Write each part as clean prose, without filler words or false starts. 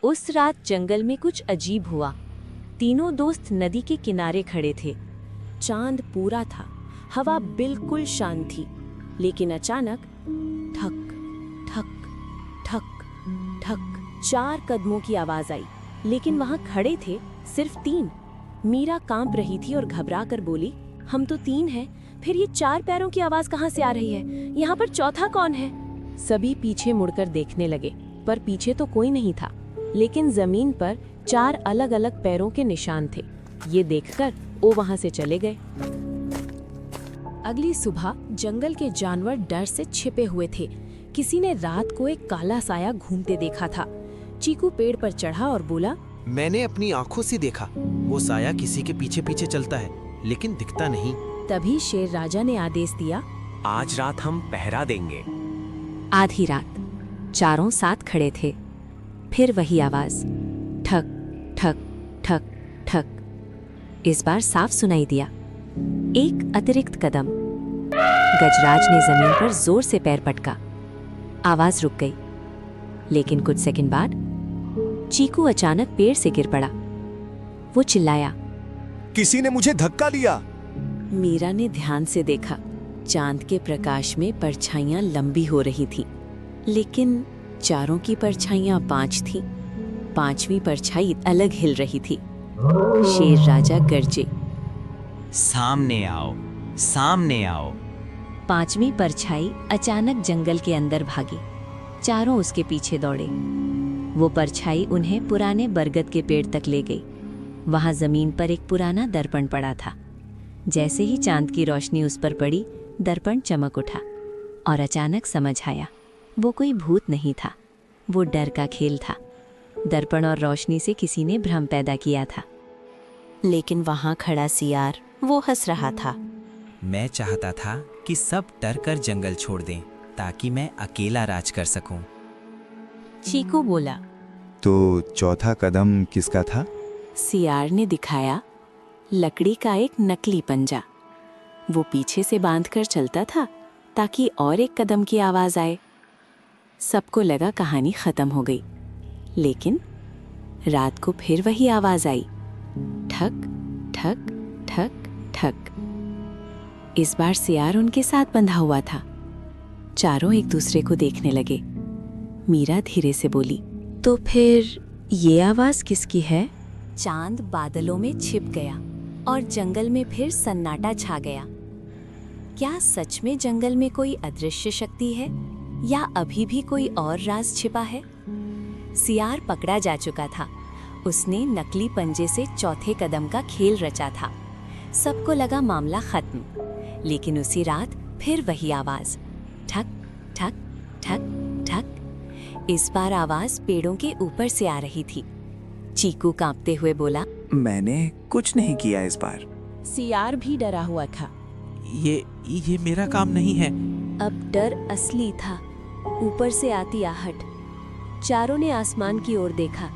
उस रात जंगल में कुछ अजीब हुआ। तीनों दोस्त नदी के किनारे खड़े थे। चांद पूरा था, हवा बिल्कुल शांत थी, लेकिन अचानक ठक ठक ठक ठक 4 कदमों की आवाज आई। लेकिन वहां खड़े थे सिर्फ 3। मीरा कांप रही थी और घबरा कर बोली, हम तो 3 हैं, फिर ये 4 पैरों की आवाज कहाँ से आ रही है? यहाँ पर चौथा कौन है? सभी पीछे मुड़कर देखने लगे, पर पीछे तो कोई नहीं था, लेकिन जमीन पर 4 अलग-अलग पैरों के निशान थे। ये देखकर वो वहां से चले गए। अगली सुबह जंगल के जानवर डर से छिपे हुए थे। किसी ने रात को एक काला साया घूमते देखा था। चीकू पेड़ पर चढ़ा और बोला, मैंने अपनी आंखों से देखा, वो साया किसी के पीछे पीछे चलता है, लेकिन दिखता नहीं। तभी शेर राजा ने आदेश दिया, आज रात हम पहरा देंगे। आधी रात चारों साथ खड़े थे। फिर वही आवाज, ठक ठक ठक ठक। इस बार साफ सुनाई दिया। एक अतिरिक्त कदम। गजराज ने जमीन पर जोर से पैर पटका। आवाज रुक गई, लेकिन कुछ सेकंड बाद चीकू अचानक पेड़ से गिर पड़ा। वो चिल्लाया, किसी ने मुझे धक्का दिया। मीरा ने ध्यान से देखा। चांद के प्रकाश में परछाइयां लंबी हो रही थीं, लेकिन चारों की परछाइयां 5 थीं। 5वीं परछाई अलग हिल रही थी। शेर राजा गरजे, सामने आओ, सामने आओ। 5वीं परछाई अचानक जंगल के अंदर भागी। चारों उसके पीछे दौड़े। वो परछाई उन्हें पुराने बरगद के पेड़ तक ले गई। वहां जमीन पर एक पुराना दर्पण पड़ा था। जैसे ही चांद की रोशनी उस पर पड़ी, दर्पण चमक उठा और अचानक समझ आया, वो कोई भूत नहीं था, वो डर का खेल था। दर्पण और रोशनी से किसी ने भ्रम पैदा किया था। लेकिन वहां खड़ा सियार, वो हंस रहा था। मैं चाहता था कि सब डर कर जंगल छोड़ दें, ताकि मैं अकेला राज कर सकूं। चीकू बोला, तो चौथा कदम किसका था? सियार ने दिखाया, लकड़ी का एक नकली पंजा। वो पीछे से बांधकर चलता था, ताकि और एक कदम की आवाज आए। सबको लगा कहानी खत्म हो गई, लेकिन रात को फिर वही आवाज आई, ठक ठक ठक ठक। इस बार सियार उनके साथ बंधा हुआ था। चारों एक दूसरे को देखने लगे। मीरा धीरे से बोली, तो फिर ये आवाज किसकी है? चांद बादलों में छिप गया और जंगल में फिर सन्नाटा छा गया। क्या सच में जंगल में कोई अदृश्य शक्ति है, या अभी भी कोई और राज छिपा है? सियार पकड़ा जा चुका था। उसने नकली पंजे से चौथे कदम का खेल रचा था। सबको लगा मामला खत्म, लेकिन उसी रात फिर वही आवाज, ठक ठक ठक ठक। इस बार आवाज पेड़ों के ऊपर से आ रही थी। चीकू कांपते हुए बोला, मैंने कुछ नहीं किया इस बार। सियार भी डरा हुआ था। ये मेरा काम नहीं है। अब डर असली था, ऊपर से आती आहट। चारों ने आसमान की ओर देखा।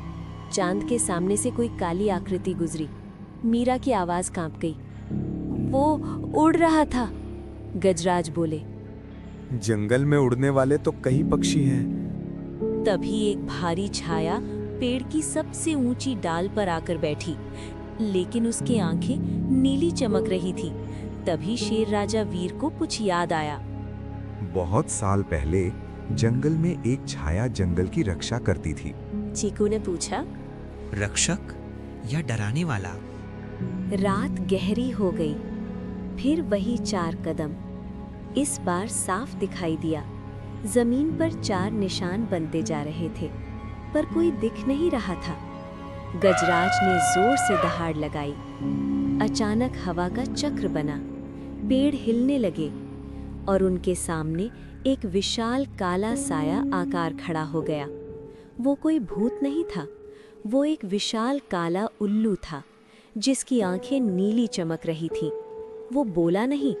चांद के सामने से कोई काली आकृति गुजरी। मीरा की आवाज कांप गई। वो उड़ रहा था। गजराज बोले, जंगल में उड़ने वाले तो कई पक्षी हैं। तभी एक भारी छाया पेड़ की सबसे ऊंची डाल पर आकर बैठी, लेकिन उसकी आंखें नीली चमक रही थी। तभी शेर राजा वीर को कुछ याद आया। बहुत साल पहले जंगल में एक छाया जंगल की रक्षा करती थी। चीकू ने पूछा, रक्षक या डराने वाला? रात गहरी हो गई। फिर वही 4 कदम। इस बार साफ दिखाई दिया। जमीन पर 4 निशान बनते जा रहे थे, पर कोई दिख नहीं रहा था। गजराज ने जोर से दहाड़ लगाई। अचानक हवा का चक्र बना। पेड़ हिलने लगे और उनके सामने एक विशाल काला साया आकार खड़ा हो गया। वो कोई भूत नहीं था, वो एक विशाल काला उल्लू था, जिसकी आंखें नीली चमक रही थीं। वो बोला नहीं,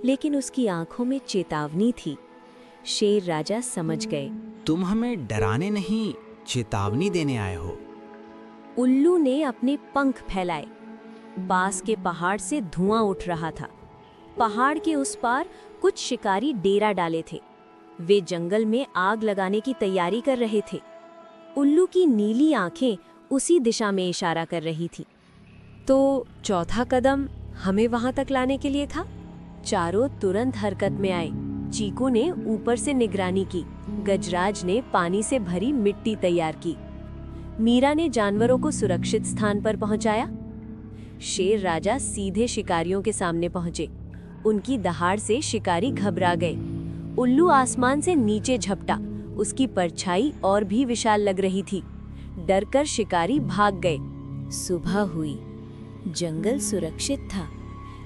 लेकिन उसकी आंखों में चेतावनी थी। शेर राजा समझ गए, तुम हमें डराने नहीं, चेतावनी देने आए हो। उल्लू ने अपने पंख फैलाए। पास के पहाड़ से धुआं उठ रहा था। पहाड़ के उस पार कुछ शिकारी डेरा डाले थे। वे जंगल में आग लगाने की तैयारी कर रहे थे। उल्लू की नीली आंखें उसी दिशा में इशारा कर रही थी। तो चौथा कदम हमें वहां तक लाने के लिए था। चारों तुरंत हरकत में आए। चीकू ने ऊपर से निगरानी की, गजराज ने पानी से भरी मिट्टी तैयार की, मीरा ने जानवरों को सुरक्षित स्थान पर पहुंचाया। शेर राजा सीधे शिकारियों के सामने पहुंचे। उनकी दहाड़ से शिकारी घबरा गए। उल्लू आसमान से नीचे झपटा, उसकी परछाई और भी विशाल लग रही थी। डरकर शिकारी भाग गए। सुबह हुई। जंगल सुरक्षित था,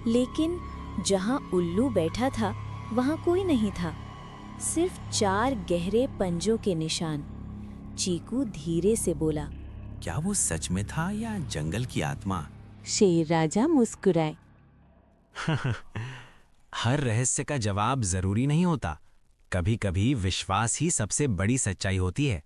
लेकिन जहां उल्लू बैठा था वहां कोई नहीं था, सिर्फ 4 गहरे पंजों के निशान। चीकू धीरे से बोला, क्या वो सच में था या जंगल की आत्मा? शेर राजा मुस्कुराए। हर रहस्य का जवाब जरूरी नहीं होता। कभी-कभी विश्वास ही सबसे बड़ी सच्चाई होती है।